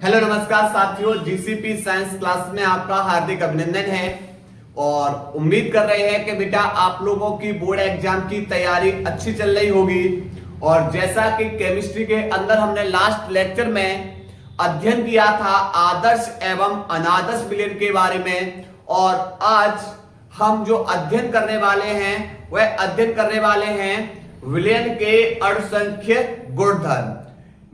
Hello नमस्कार साथियों, GCP science class में आपका हार्दिक अभिनंदन है। और उम्मीद कर रहे हैं कि बेटा आप लोगों की बोर्ड एग्जाम की तैयारी अच्छी चल रही होगी। और जैसा कि केमिस्ट्री के अंदर हमने लास्ट लेक्चर में अध्ययन किया था आदर्श एवं अनादर्श विलयन के बारे में, और आज हम जो अध्ययन करने वाले हैं वह अध्ययन करने वाले हैं विलयन के अणुसंख्य गुणधर्म।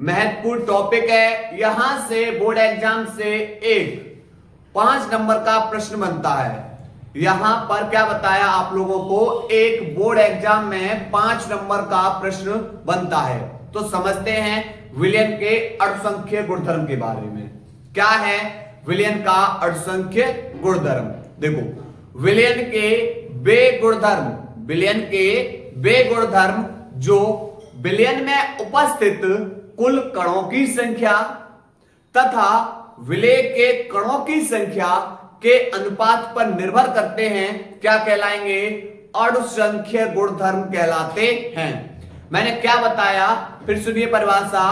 महत्वपूर्ण टॉपिक है। यहां से बोर्ड एग्जाम से एक 5 नंबर का प्रश्न बनता है। यहां पर क्या बताया आप लोगों को, एक बोर्ड एग्जाम में 5 नंबर का प्रश्न बनता है। तो समझते हैं विलयन के अणुसंख्य गुणधर्म के बारे में। क्या है विलयन का अणुसंख्य गुणधर्म? देखो, विलयन के वे गुणधर्म जो विलयन में उपस्थित कुल कणों की संख्या तथा विलय के कणों की संख्या के अनुपात पर निर्भर करते हैं, क्या कहलाएंगे? अणुसंख्य गुणधर्म कहलाते हैं। मैंने क्या बताया, फिर सुनिए परिभाषा।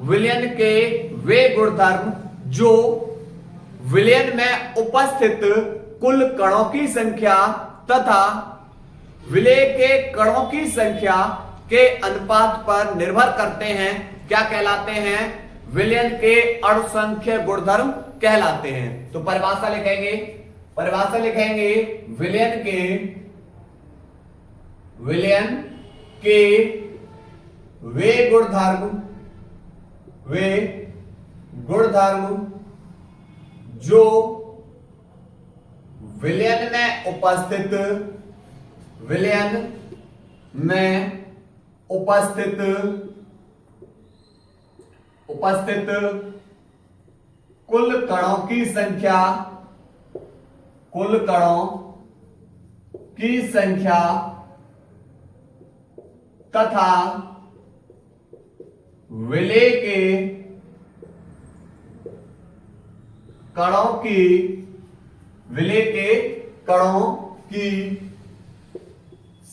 विलयन के वे गुणधर्म जो विलयन में उपस्थित कुल कणों की संख्या तथा विलय के कणों की संख्या के अनुपात पर निर्भर करते हैं, क्या कहलाते हैं? विलयन के अणुसंख्य गुणधर्म कहलाते हैं। तो परिभाषा लिखेंगे विलयन के वे गुणधर्म जो विलयन में उपस्थित कुल कणों की संख्या तथा विलय के कणों की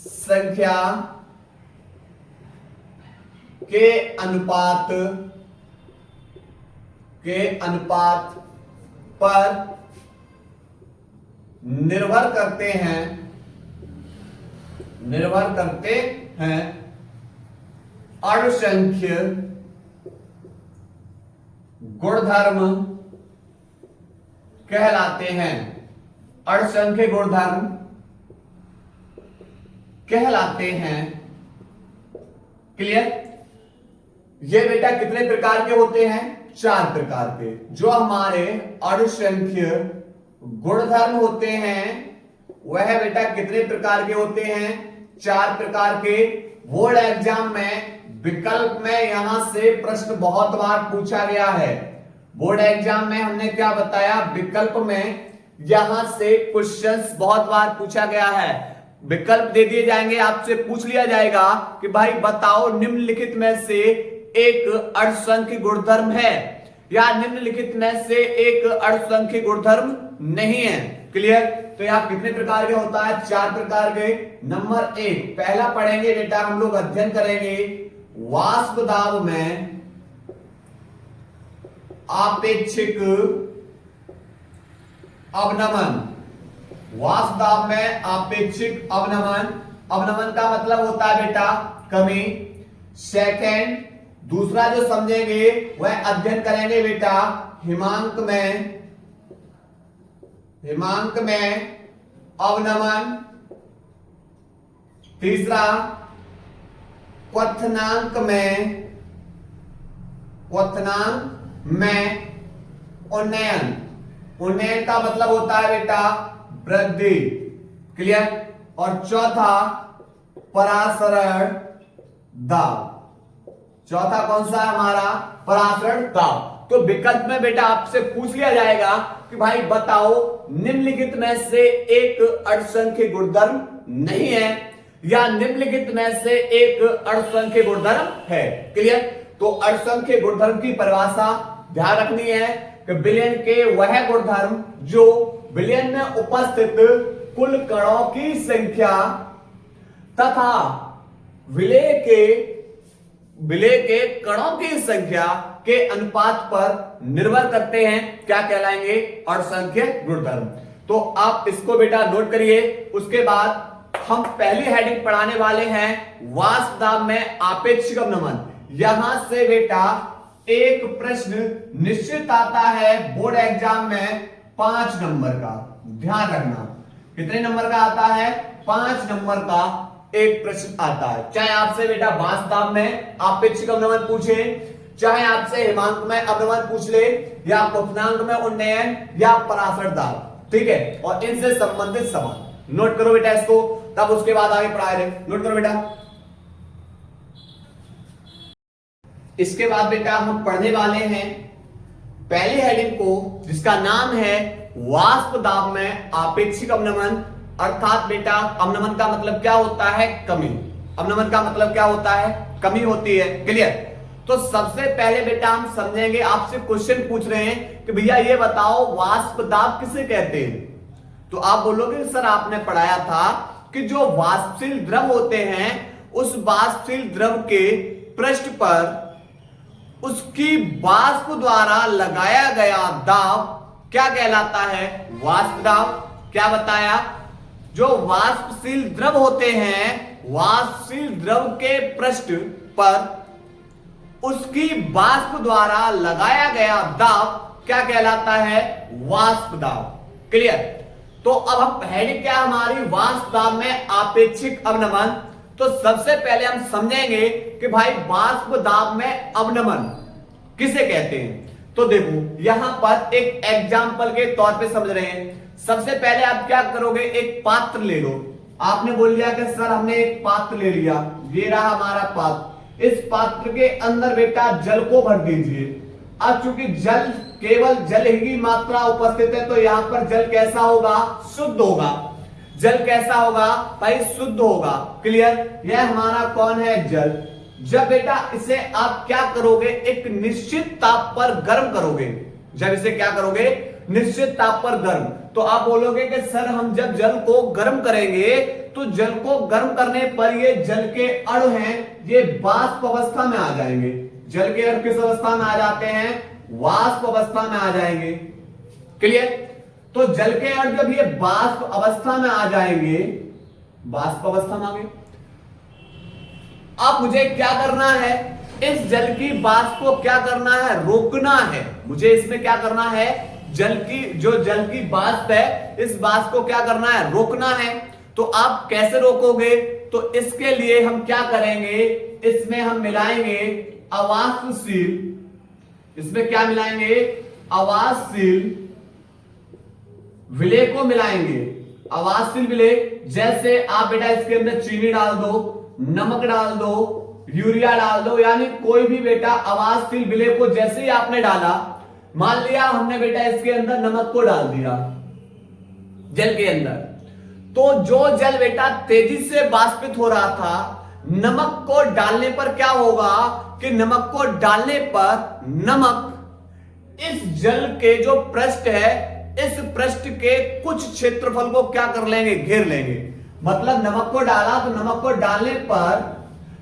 संख्या के अनुपात पर निर्भर करते हैं अणुसंख्य गुणधर्म कहलाते हैं। अणुसंख्य गुणधर्म कहलाते हैं। क्लियर? ये बेटा कितने प्रकार के होते हैं? 4 प्रकार के। जो हमारे अणुसंख्य गुणधर्म होते हैं वह बेटा कितने प्रकार के होते हैं? 4 प्रकार के। बोर्ड एग्जाम में विकल्प में यहां से प्रश्न बहुत बार पूछा गया है। बोर्ड एग्जाम में हमने क्या बताया, विकल्प में यहां से क्वेश्चंस बहुत बार पूछा गया है। विकल्प दे दिए जाएंगे, आपसे पूछ लिया जाएगा कि भाई बताओ निम्नलिखित में से एक अणुसंख्य गुणधर्म है या निम्नलिखित में से एक अणुसंख्य गुणधर्म नहीं है। क्लियर? तो यहां कितने प्रकार के होता है? 4 प्रकार के। नंबर 1 पहला पढ़ेंगे बेटा, हम लोग अध्ययन करेंगे वाष्प दाब में आपेक्षिक अवनमन। वाष्प दाब में आपेक्षिक अवनमन का मतलब होता है बेटा कमी। सेकंड, दूसरा जो समझेंगे वह अध्ययन करेंगे बेटा हिमांक में अवनमन। तीसरा, क्वथनांक में उन्नयन का मतलब होता है बेटा वृद्धि। क्लियर? और चौथा, परासरण दाब। चौथा कौन सा है हमारा? परासरण दाब। तो विकल्प में बेटा आपसे पूछ लिया जाएगा कि भाई बताओ निम्नलिखित में से एक अणुसंख्य गुणधर्म नहीं है या निम्नलिखित में से एक अणुसंख्य गुणधर्म है। क्लियर? तो अणुसंख्य गुणधर्म की परिभाषा ध्यान रखनी है कि विलयन के वह गुणधर्म जो विलयन में उपस्थित कुल कणों की संख्या तथा विलय के विलेय के कणों की संख्या के अनुपात पर निर्भर करते हैं, क्या कहलाएंगे, असंख्य गुणधर्म। तो आप इसको बेटा नोट करिए। उसके बाद हम पहली हेडिंग पढ़ाने वाले हैं वाष्प दाब में आपेक्षिक अवनमन। यहां से बेटा एक प्रश्न निश्चित आता है बोर्ड एग्जाम में 5 नंबर का, ध्यान रखना। कितने नंबर का आता है? 5 नंबर का एक प्रश्न आता है। चाहे आपसे बेटा वाष्प दाब में आपेक्षिक अवनमन पूछे, चाहे आपसे हिमांक में अवनमन पूछ ले, या क्वथनांक में उन्नयन, या पराशर दाब, ठीक है, और इनसे संबंधित सवाल नोट करो बेटा इसको, तब उसके बाद आगे पढ़ाए रहे। नोट करो बेटा। इसके बाद बेटा हम पढ़ने वाले हैं पहली हेडिंग को, जिसका नाम है वाष्प दाब में आपेक्षिक अवनमन। अर्थात बेटा अवनमन का मतलब क्या होता है? कमी। अवनमन का मतलब क्या होता है? कमी होती है। क्लियर? तो सबसे पहले बेटा हम समझेंगे, आपसे क्वेश्चन पूछ रहे हैं कि भैया ये बताओ वाष्प दाब किसे कहते हैं। तो आप बोलोगे सर आपने पढ़ाया था कि जो वाष्पशील द्रव होते हैं उस वाष्पशील द्रव के पृष्ठ पर उसकी वाष्प द्वारा लगाया गया दाब क्या कहलाता है? वाष्प दाब। क्या बताया? जो वाष्पशील द्रव होते हैं, वाष्पशील द्रव के पृष्ठ पर उसकी वाष्प द्वारा लगाया गया दाब क्या कहलाता है? वाष्प दाब। क्लियर? तो अब हम हेडिंग क्या हमारी? वाष्प दाब में आपेक्षिक अवनमन। तो सबसे पहले हम समझेंगे कि भाई वाष्प दाब में अवनमन किसे कहते हैं। तो देखो यहां पर एक एग्जाम्पल के तौर पे समझ रहे हैं। सबसे पहले आप क्या करोगे, एक पात्र ले लो। आपने बोल दिया कि सर हमने एक पात्र ले लिया, ये रहा हमारा पात्र। इस पात्र के अंदर बेटा जल को भर दीजिए। अब चूंकि जल केवल जल ही मात्रा उपस्थित है तो यहां पर जल कैसा होगा? शुद्ध होगा। जल कैसा होगा भाई? शुद्ध होगा। क्लियर? यह हमारा कौन है? जल। जब बेटा इसे आप क्या करोगे? एक निश्चित ताप पर गर्म करोगे। जब इसे क्या करोगे? निश्चित ताप पर गर्म। तो आप बोलोगे कि सर हम जब जल को गर्म करेंगे तो जल को गर्म करने पर ये जल के अणु हैं ये वाष्प अवस्था में आ जाएंगे। जल के अणु किस अवस्था में आ जाते हैं? वाष्प अवस्था में आ जाएंगे। क्लियर? तो जल के अणु जब ये वाष्प अवस्था में आ जाएंगे, वाष्प अवस्था में आ गए, अब मुझे क्या करना है? इस जल की वाष्प को क्या करना है? रोकना है। मुझे इसमें क्या करना है? जल की वाष्प है इस वाष्प को क्या करना है? रोकना है। तो आप कैसे रोकोगे? तो इसके लिए हम क्या करेंगे? इसमें हम मिलाएंगे अवाष्पशील। इसमें क्या मिलाएंगे? अवाष्पशील विलेय को मिलाएंगे। अवाष्पशील विलेय, जैसे आप बेटा इसके अंदर चीनी डाल दो, नमक डाल दो, यूरिया डाल दो, यानी कोई भी बेटा अवाष्पशील विलेय को जैसे ही आपने डाला, मान लिया हमने बेटा इसके अंदर नमक को डाल दिया जल के अंदर, तो जो जल बेटा तेजी से वाष्पित हो रहा था, नमक को डालने पर क्या होगा कि नमक को डालने पर नमक इस जल के जो पृष्ठ है, इस पृष्ठ के कुछ क्षेत्रफल को क्या कर लेंगे? घेर लेंगे। मतलब नमक को डाला तो नमक को डालने पर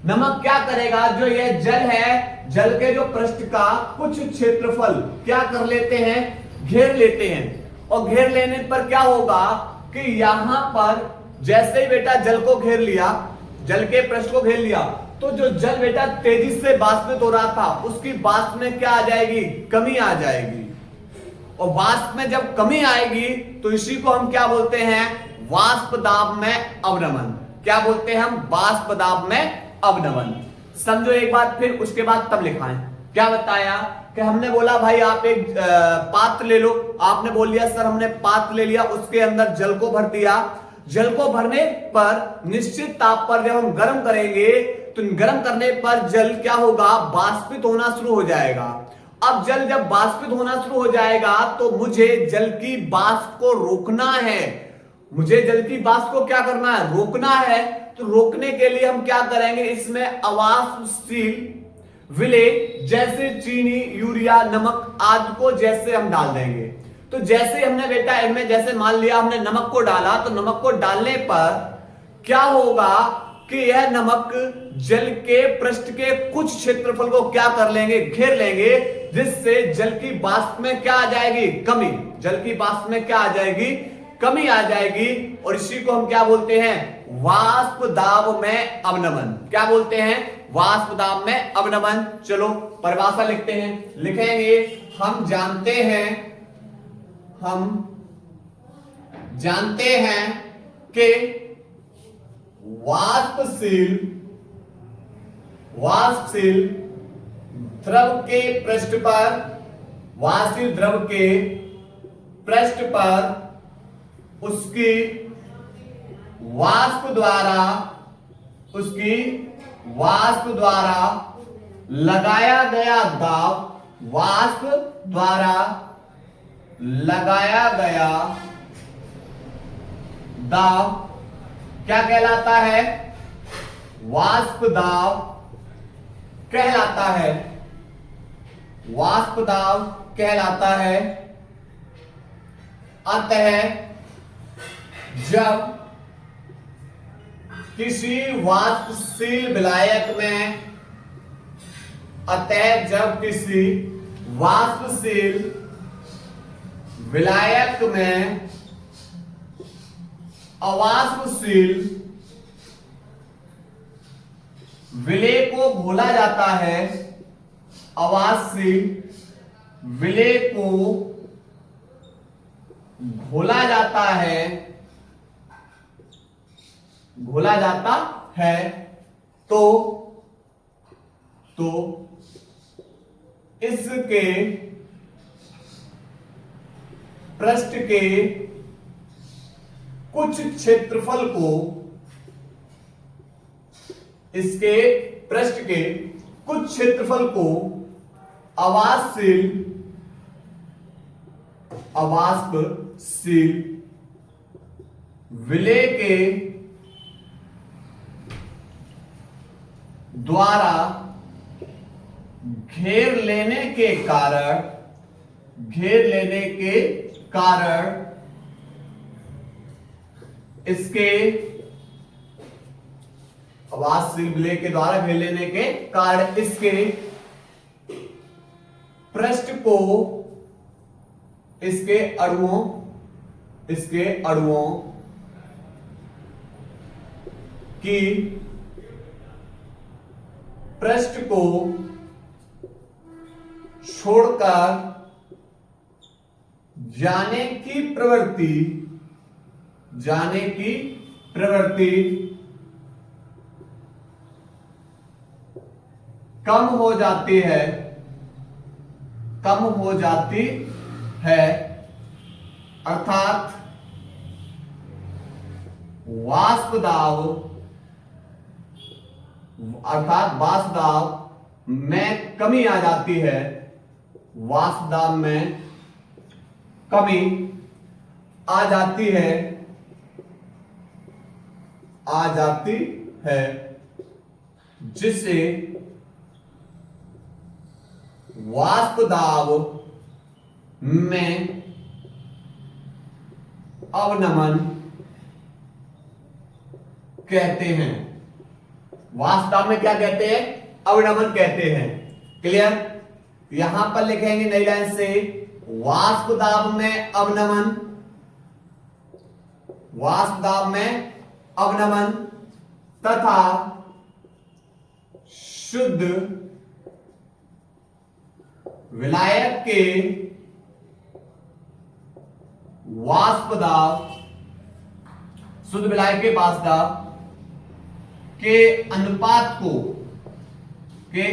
नमक क्या करेगा? जो ये जल है, जल के जो पृष्ठ का कुछ क्षेत्रफल क्या कर लेते हैं? घेर लेते हैं। और घेर लेने पर क्या होगा कि यहां पर जैसे ही बेटा जल को घेर लिया, जल के पृष्ठ को घेर लिया, तो जो जल बेटा तेजी से वाष्पित हो रहा था उसकी वाष्प में क्या आ जाएगी? कमी आ जाएगी। और वाष्प में जब कमी आएगी तो इसी को हम क्या बोलते हैं? वाष्प दाब में अवनमन। क्या बोलते हैं हम? वाष्प दाब में अवनमन। समझो एक बात फिर, उसके बाद तब लिखाएं। क्या बताया कि हमने बोला भाई आप एक पात्र ले लो। आपने बोल लिया सर हमने पात्र ले लिया, उसके अंदर जल को भर दिया। जल को भरने पर निश्चित ताप पर जब हम गर्म करेंगे तो गर्म करने पर जल क्या होगा? वाष्पित होना शुरू हो जाएगा। अब जल जब वाष्पित होना शुरू हो जाएगा तो मुझे जल की वाष्प को रोकना है। मुझे जल की वाष्प को क्या करना है? रोकना है। तो रोकने के लिए हम क्या करेंगे? इसमें अवाष्पशील विलेय जैसे चीनी, यूरिया, नमक आदि को जैसे हम डाल देंगे। तो जैसे हमने बेटा इनमें जैसे मान लिया हमने नमक को डाला, तो नमक को डालने पर क्या होगा कि यह नमक जल के पृष्ठ के कुछ क्षेत्रफल को क्या कर लेंगे, घेर लेंगे, जिससे जल की वाष्प में क्या आ जाएगी, कमी। जल की वाष्प में क्या आ जाएगी, कमी आ जाएगी। और इसी को हम क्या बोलते हैं, वाष्प दाब में अवनमन। क्या बोलते हैं, वाष्प दाब में अवनमन। चलो परिभाषा लिखते हैं, लिखेंगे हम जानते हैं कि वाष्पशील द्रव के पृष्ठ पर, वाष्पशील द्रव के पृष्ठ पर उसकी वाष्प द्वारा लगाया गया दाब, वाष्प द्वारा लगाया गया दाब क्या कहलाता है, वाष्प दाब कहलाता है, वाष्प दाब कहलाता है। अतः जब किसी वाष्पशील विलायक में, अतः जब किसी वाष्पशील विलायक में अवाष्पशील विलेय को घोला जाता है, अवाष्पशील विलेय को घोला जाता है, तो इसके पृष्ठ के कुछ क्षेत्रफल को, इसके पृष्ठ के कुछ क्षेत्रफल को अवाष्पशील विलेय के द्वारा घेर लेने के कारण इसके अवाष्पशील विलेय के द्वारा घेर लेने के कारण इसके पृष्ठ को, इसके अणुओं की पृष्ठ को छोड़कर जाने की प्रवृत्ति कम हो जाती है, अर्थात वाष्प दाब में कमी आ जाती है, वाष्प दाब में कमी आ जाती है, जिससे वाष्प दाब में अवनमन कहते हैं। वाष्प दाब में क्या कहते हैं, अवनमन कहते हैं। क्लियर। यहां पर लिखेंगे नई लाइन से, वाष्प दाब में अवनमन, वाष्प दाब में अवनमन तथा शुद्ध विलायक के वाष्प दाब, शुद्ध विलायक के वाष्प दाब के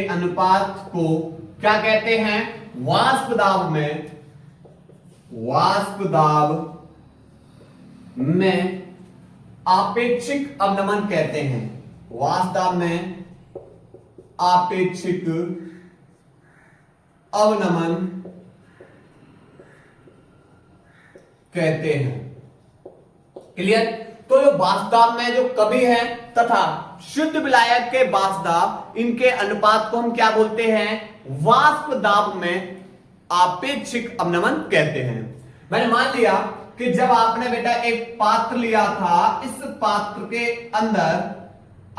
अनुपात को क्या कहते हैं, वाष्प दाब में आपेक्षिक अवनमन कहते हैं। वाष्प दाब में आपेक्षिक अवनमन कहते हैं। क्लियर। तो जो वाष्प दाब में जो कमी है तथा शुद्ध विलायक के वाष्प दाब, इनके अनुपात को हम क्या बोलते हैं, वाष्प दाब में आपेक्षिक अवनमन कहते हैं। मैंने मान लिया कि जब आपने बेटा एक पात्र लिया था, इस पात्र के अंदर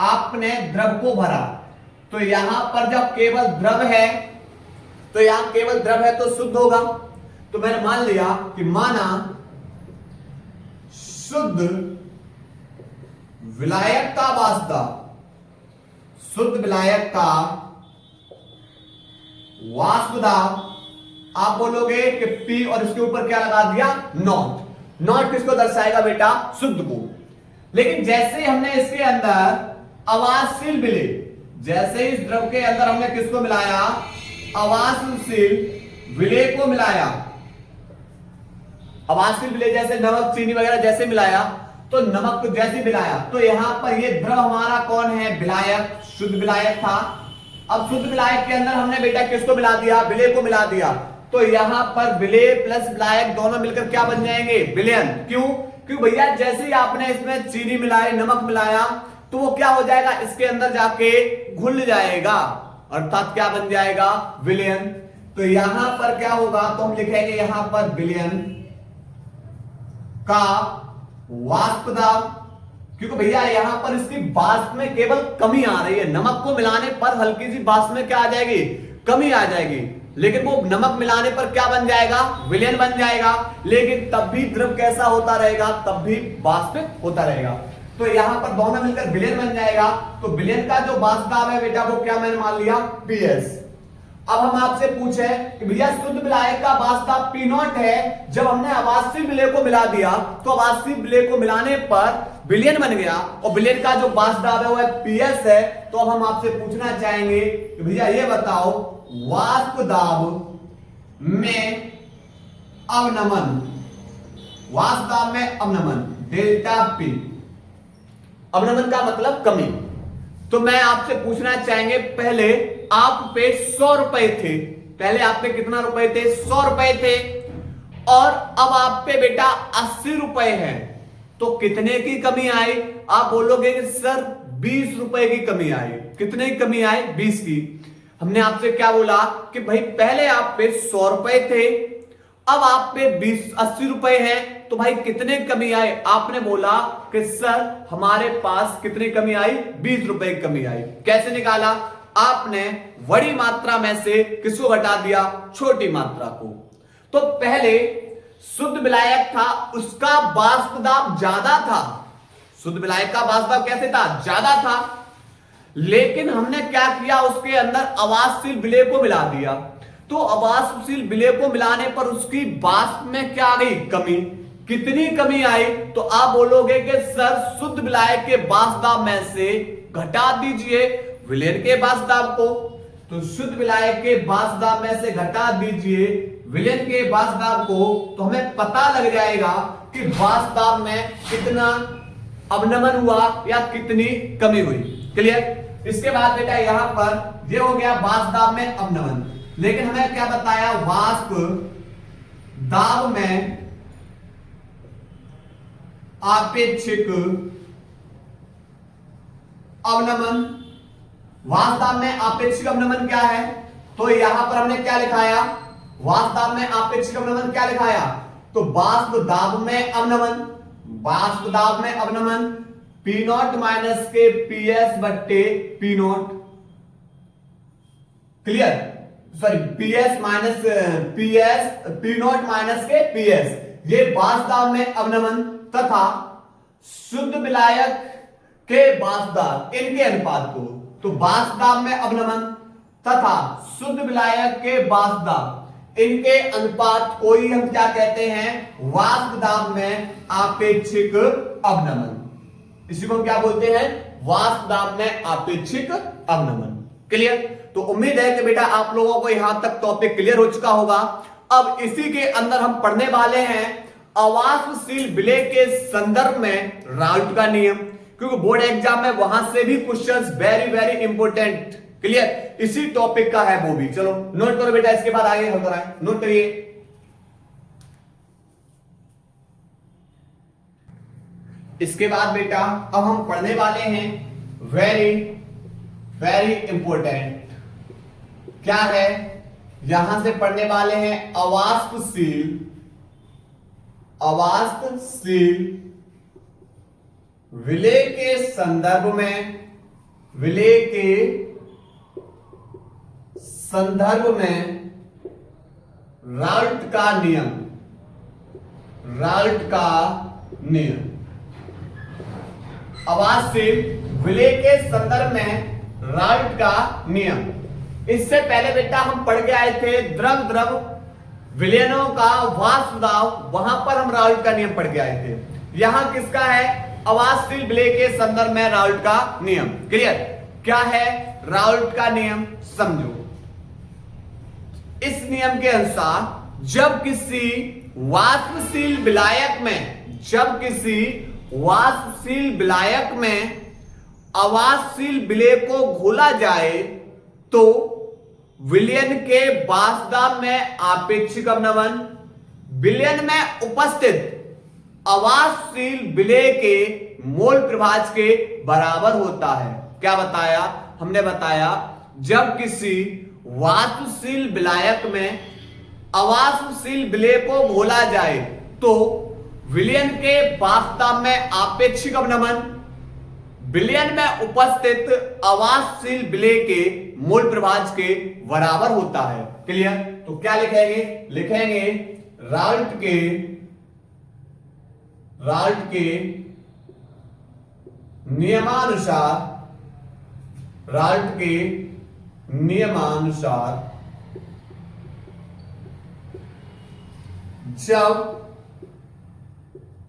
आपने द्रव को भरा, तो यहां पर जब केवल द्रव है, तो यहां केवल द्रव है तो शुद्ध होगा। तो मैंने मान लिया कि माना शुद्ध विलायक का वाष्प, शुद्ध विलायक का वाष्प दाब, आप बोलोगे कि P और इसके ऊपर क्या लगा दिया, नॉट। नॉट किसको दर्शाएगा बेटा, शुद्ध को। लेकिन जैसे ही हमने इसके अंदर अवाष्पशील विलेय, जैसे इस द्रव के अंदर हमने किसको मिलाया, अवाष्पशील विलेय को मिलाया, अवाष्पशील विलेय जैसे नमक चीनी वगैरह जैसे मिलाया, तो नमक को जैसे मिलाया, तो यहां पर ये द्रव हमारा कौन है, विलायक, शुद्ध विलायक था। अब शुद्ध विलायक के अंदर हमने बेटा किसको मिला दिया, विलेय को मिला दिया, तो यहां पर विलेय प्लस विलायक दोनों मिलकर क्या बन जाएंगे, विलयन। क्यों, क्यों भैया, जैसे ही आपने इसमें चीनी मिलाई, नमक मिलाया, तो वो क्या हो जाएगा, इसके अंदर जाके घुल जाएगा, अर्थात क्या बन जाएगा, विलयन। तो यहां पर क्या होगा, तो हम लिखेंगे यहां पर विलयन का वाष्प दाब, क्योंकि भैया यहां पर इसकी वाष्प में केवल कमी आ रही है, नमक को मिलाने पर हल्की सी वाष्प में क्या आ जाएगी, कमी आ जाएगी, लेकिन वो नमक मिलाने पर क्या बन जाएगा, विलयन बन जाएगा। लेकिन तब भी द्रव कैसा होता रहेगा, तब भी वाष्पित होता रहेगा। तो यहां पर दोनों मिलकर विलयन बन जाएगा। तो विलयन का जो वाष्प दाब है बेटा, वो क्या मैंने मान लिया, PS। अब हम आपसे पूछे कि भैया शुद्ध विलायक का वाष्प दाब P0 है, जब हमने अवाष्पशील विलेय को मिला दिया, तो अवाष्पशील विलेय को मिलाने पर विलयन बन गया, और विलयन का जो वाष्प दाब है वो PS है। तो अब हम आपसे पूछना चाहेंगे कि भैया ये बताओ, वाष्प दाब में अवनमन, वाष्प दाब में अवनमन डेल्टा P, अवनमन का मतलब कमी। तो मैं आपसे पूछना चाहेंगे, पहले आप पे 100 रुपए थे, पहले आप पे कितना रुपए थे, 100 रुपए थे, और अब आप पे बेटा 80 रुपए है, तो कितने की कमी आई, आप बोलोगे कि सर 20 रुपए की कमी आई। कितने की कमी आई, 20 की। हमने आपसे क्या बोला कि भाई पहले आप पे 100 रुपए थे, अब आप पे 80 रुपए हैं, तो भाई कितने कमी आए, आपने बोला कि सर हमारे पास कितनी कमी आई, 20 रुपए की कमी आई। कैसे निकाला, आपने बड़ी मात्रा में से किसको घटा दिया, छोटी मात्रा को। तो पहले शुद्ध विलायक था, उसका वाष्प दाब ज्यादा था, शुद्ध विलायक का वाष्प दाब कैसे था, ज्यादा था, लेकिन हमने क्या किया, उसके अंदर अवाष्पशील विलेय को मिला दिया। तो अवाष्पशील विलेय को मिलाने पर उसकी वाष्प में क्या आ गई, कमी। कितनी कमी आई, तो आप बोलोगे कि सर शुद्ध विलायक के वाष्प दाब में से घटा दीजिए विलयन के वाष्प दाब को। तो शुद्ध विलायक के वाष्प दाब में से घटा दीजिए विलयन के वाष्प दाब को, तो हमें पता लग जाएगा कि वाष्प दाब में कितना अवनमन हुआ या कितनी कमी हुई। क्लियर। इसके बाद बेटा यहां पर ये हो गया वाष्प दाब में अवनमन, लेकिन हमें क्या बताया, वाष्प दाब में आपेक्षिक अवनमन। वाष्प दाब में आपेक्षिक अवनमन क्या है, तो यहां पर हमने क्या लिखाया, वाष्प दाब में आपेक्षिक अवनमन क्या लिखाया, तो वाष्प दाब में अवनमन, वाष्प दाब में अवनमन P0 माइनस के PS बट्टे P0। Clear, sorry PS minus P0 minus के PS, ये वाष्प दाब में अवनमन तथा शुद्ध विलायक के वाष्प दाब, इनके अनुपात को। तो वाष्प दाब में अवनमन तथा शुद्ध विलायक के वाष्प दाब, इनके अनुपात को ही हम क्या कहते हैं, वाष्प दाब में आपेक्षिक अवनमन। इसी को हम क्या बोलते हैं, वाष्प दाब में आपेक्षिक अवनमन। क्लियर। तो उम्मीद है कि बेटा आप लोगों को यहां तक टॉपिक क्लियर हो चुका होगा। अब इसी के अंदर हम पढ़ने वाले हैं अवाष्पशील विलेय के संदर्भ में राउल्ट का नियम, क्योंकि बोर्ड एग्जाम में वहां से भी questions very very important. Clear, इसी टॉपिक का है वो भी। चलो नोट करो बेटा, इसके बाद आगे हम कराएं, नोट करिए। इसके बाद बेटा अब हम पढ़ने वाले हैं वेरी वेरी इंपॉर्टेंट, क्या है, यहां से पढ़ने वाले हैं अवाष्पशील विलेय के संदर्भ में विलेय के संदर्भ में राल्ट का नियम, राल्ट का नियम, अवाजशील विलेय के संदर्भ में राल्ट का नियम। इससे पहले बेटा हम पढ़ के आए थे द्रव द्रव विलयनों का वाष्प दाब, वहां पर हम राल्ट का नियम पढ़ के आए थे। यहां किसका है? अवाजशील विलेय के संदर्भ में राल्ट का नियम। क्लियर? क्या है राल्ट का नियम? समझो। इस नियम के अनुसार जब किसी वाष्पशील विलायक में, जब किसी वाष्पशील विलायक में अवाजशील विलेय को घोला जाए तो विलयन के वाष्प दाब में आपेक्षिक अवनमन विलयन में उपस्थित अवाजशील विलेय के मोल प्रभाज के बराबर होता है। क्या बताया हमने? बताया जब किसी वाष्पशील विलायक में अवाष्पशील विलेय को घोला जाए तो विलयन के वाष्प दाब में आपेक्षिक अवनमन विलयन में उपस्थित अवाजशील विलेय के मोल प्रभाज के बराबर होता है। क्लियर? तो क्या लिखेंगे? लिखेंगे राल्ट के नियमानुसार, राल्ट के नियमानुसार जब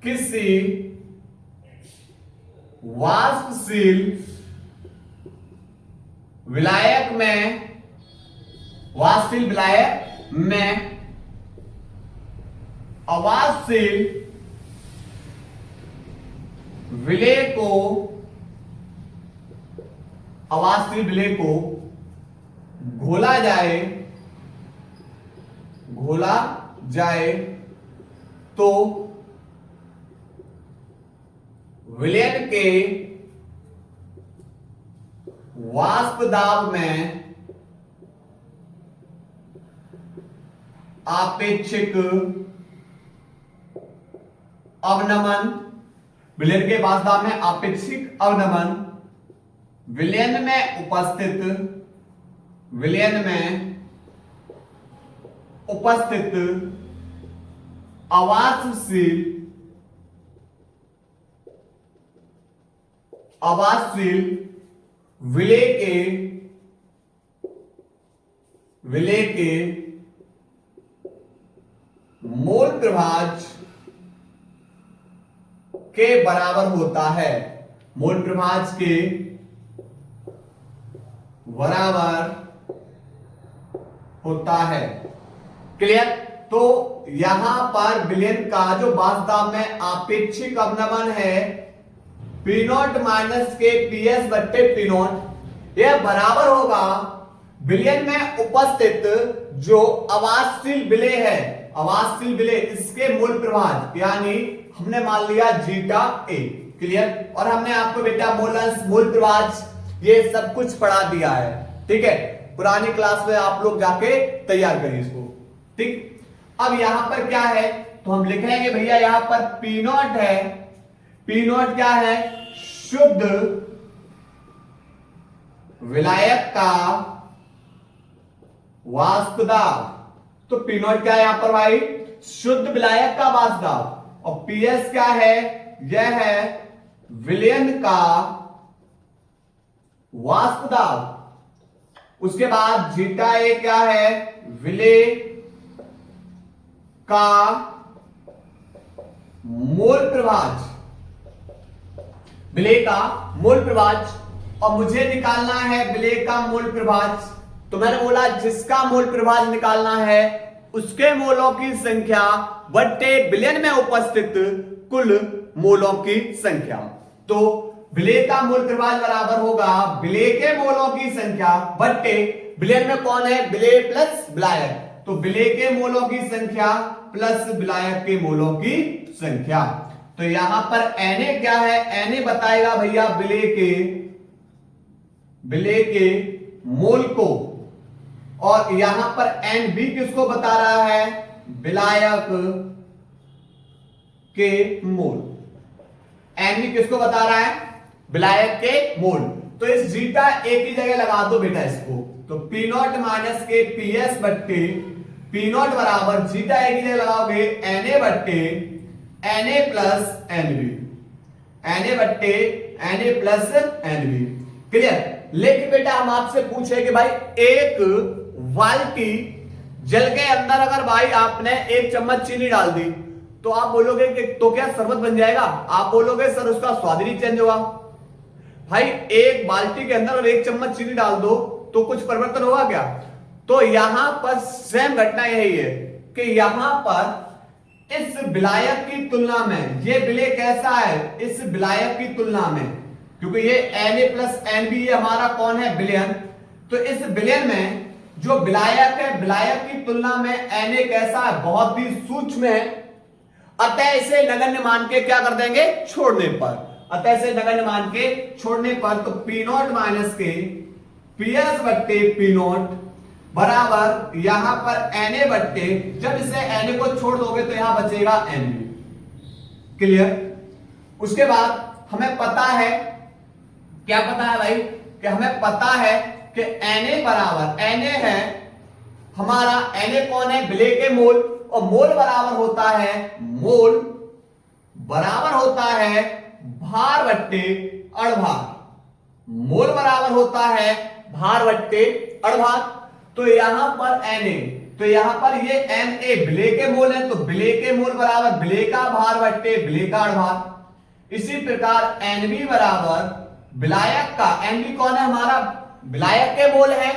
किसी वाष्पशील विलायक में, वाष्पशील विलायक में अवाजशील विलेय को, अवाजशील विलेय को घोला जाए, घोला जाए तो विलयन के वाष्प दाब में आपेक्षिक अवनमन, विलयन के वाष्प दाब में आपेक्षिक अवनमन विलयन में उपस्थित, विलयन में उपस्थित अवाजशील, अवाजशील विलेय के मोल प्रभाज के बराबर होता है, मोल प्रभाज के बराबर होता है। क्लियर? तो यहां पर विलयन का जो वाष्प दाब में आपेक्षिक अवनमन है पी नॉट माइनस के पी एस बट्टे पी नॉट, यह बराबर होगा विलयन में उपस्थित जो अवाजशील विलेय है, अवाजशील विलेय, इसके मूल प्रभाज, यानी हमने मान लिया जीटा ए। क्लियर? और हमने आपको बेटा मोलस, मूल प्रभाज ये सब कुछ पढ़ा दिया है। ठीक है? पुरानी क्लास में आप लोग जाके तैयार करिए इसको। ठीक? अब यहां पर क्या है? तो हम लिखेंगे भैया यहां पर पी नॉट है, पी नॉट क्या है? शुद्ध विलायक का वाष्प दाब। तो पी नॉट क्या है यहां पर भाई? शुद्ध विलायक का वाष्प दाब। और पीएस क्या है? यह है विलयन का वाष्प दाब। उसके बाद जीटा ए क्या है? विलेय का मोल प्रभाज, विलेय का मोल प्रभाज। और मुझे निकालना है विलेय का मोल प्रभाज। तो मैंने बोला जिसका मोल प्रभाज निकालना है उसके मोलों की संख्या बट्टे विलयन में उपस्थित कुल मोलों की संख्या। तो विलेय का मोल प्रभाज बराबर होगा विलेय के मोलों की संख्या बट्टे विलयन में कौन है? विलेय प्लस विलायक। तो विलेय के मोलों की संख्या प्लस विलायक के मोलों की संख्या। तो यहां पर Na क्या है? Na बताएगा भैया विलेय के मोल को, और यहां पर Nb किसको बता रहा है? विलायक के मोल। Nb किसको बता रहा है? विलायक के मोल। तो इस जीटा ए की जगह लगा दो बेटा इसको, तो पी नॉट माइनस के पी एस बट्टे पी नॉट बराबर जीटा ए की जगह लगाओगे एन ए बट्टे N A plus N B, N A बट्टे N A plus N B. Clear. लेकिन बेटा हम आपसे पूछे कि भाई एक बाल्टी जल के अंदर अगर भाई आपने 1 चम्मच चीनी डाल दी तो आप बोलोगे कि तो क्या शरबत बन जाएगा? आप बोलोगे सर उसका स्वाद ही नहीं चेंज होगा। भाई एक बाल्टी के अंदर 1 चम्मच चीनी डाल दो तो कुछ परिवर्तन होगा क्या? तो यहां पर सेम घटना यही है कि यहां पर इस विलायक की तुलना में ये विलेय कैसा है, इस विलायक की तुलना में, क्योंकि ये Na प्लस Nb ये हमारा कौन है, विलयन। तो इस विलयन में जो विलायक है, विलायक की तुलना में Na कैसा है, बहुत ही सूक्ष्म है। अतः इसे नगण्य मान के क्या कर देंगे, छोड़ने पर, अतः इसे नगण्य मान के छोड़ने पर तो पी नॉट माइनस के पी एस बट्टे पी नॉट बराबर यहां पर Na बट्टे, जब इसे Na को छोड़ दोगे तो यहां बचेगा Nb। क्लियर। उसके बाद हमें पता है, क्या पता है भाई, कि हमें पता है कि Na बराबर, Na है हमारा, Na कौन है, विलेय के मोल, और मोल बराबर होता है, मोल बराबर होता है भार बट्टे अड़भार, मोल बराबर होता है भार बट्टे अड़भार। तो यहां पर Na, तो यहां पर ये Na विलेय के मोल है, तो विलेय के मोल बराबर विलेय का भार बट्टे विलेय का अड़भार। इसी प्रकार Nb बराबर विलायक का, Nb कौन है हमारा, विलायक के मोल है,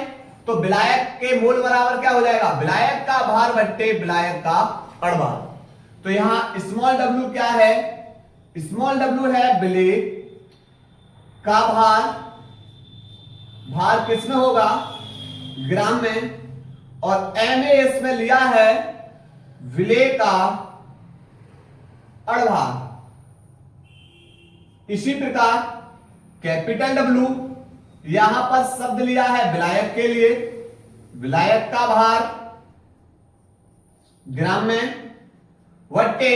तो विलायक के मोल बराबर क्या हो जाएगा, विलायक का भार बट्टे विलायक का अड़भार। तो यहां स्मॉल w क्या है, स्मॉल w है विलेय का भार, भार किसमें होगा, ग्राम में, और Ma इसमें लिया है विलेय का अड़भार। इसी प्रकार कैपिटल W यहां पर शब्द लिया है विलायक के लिए, विलायक का भार ग्राम में, वट्टे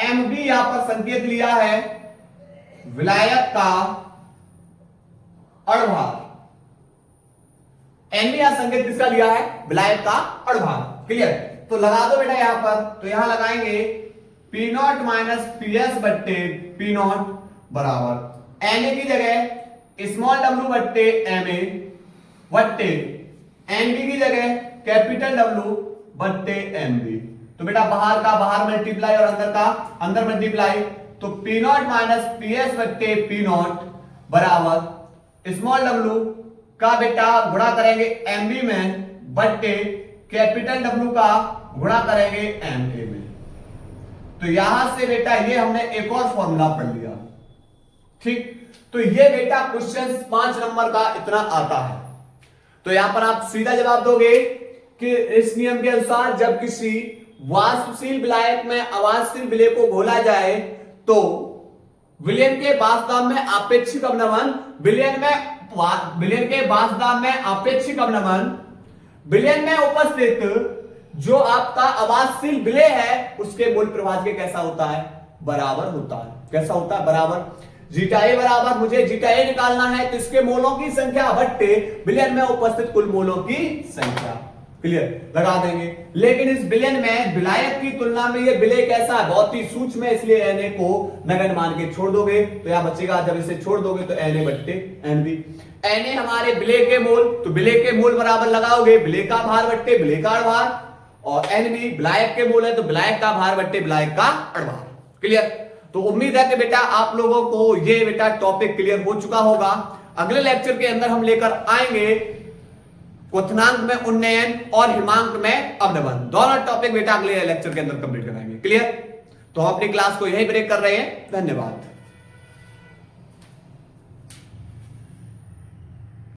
Mb यहां पर संकेत लिया है विलायक का अड़भार। Nb यहां संकेत किसका लिया है, विलायक का अड़भार। क्लियर। तो लगा दो बेटा यहां पर, तो यहां लगाएंगे P not minus P S बट्टे पी नॉट बराबर Na की जगह स्मॉल w बट्टे Ma बट्टे Nb की जगह कैपिटल W बट्टे Nb। तो बेटा बाहर का बाहर मल्टीप्लाई और अंदर का अंदर मल्टीप्लाई, तो P not minus P S बट्टे पी नॉट बराबर स्मॉल w का बेटा गुणा करेंगे Mb में बट्टे कैपिटल W का गुणा करेंगे Ma में। तो यहां से बेटा ये हमने एक और फॉर्मूला पढ़ लिया। ठीक। तो ये बेटा क्वेश्चन 5 नंबर का इतना आता है। तो यहां पर आप सीधा जवाब दोगे कि इस नियम के अनुसार जब किसी वाष्पशील विलायक में अवाष्पशील विलेय को घोला जाए तो विलयन के बाष्पदाब में आपेक्षिक अवनमन, विलयन के बाष्पदाब में आपेक्षिक अवनमन, विलयन में उपस्थित जो आपका अवाष्पशील विलेय है उसके मूल प्रभाज के कैसा होता है, बराबर होता है। कैसा होता है, बराबर। जीटा ए बराबर, मुझे जीटा ए निकालना है तो इसके मोलों की संख्या बट्टे विलयन में उपस्थित कुल मोलों की संख्या। क्लियर। लगा देंगे। लेकिन इस विलयन में विलायक की तुलना में ये विलेय कैसा है, बहुत ही सूक्ष्म है, इसलिए Na को नगण्य मान के छोड़ दोगे तो यहां बचेगा, जब इसे छोड़ दोगे तो Na बट्टे Nb। Na हमारे विलेय के मोल, तो विलेय के मोल बराबर लगाओगे विलेय का भार बट्टे विलेय का अड़भार, और Nb विलायक के मोल है तो विलायक का भार बट्टे विलायक का अड़भार। क्लियर। तो उम्मीद है कि बेटा आप लोगों को ये बेटा टॉपिक क्लियर हो चुका होगा। अगले लेक्चर के अंदर हम लेकर आएंगे क्वथनांक में उन्नयन और हिमांक में अवनमन, दोनों टॉपिक बेटा अगले लेक्चर के अंदर कंप्लीट कराएंगे। क्लियर। तो हम अपनी क्लास को यही ब्रेक कर रहे हैं। धन्यवाद।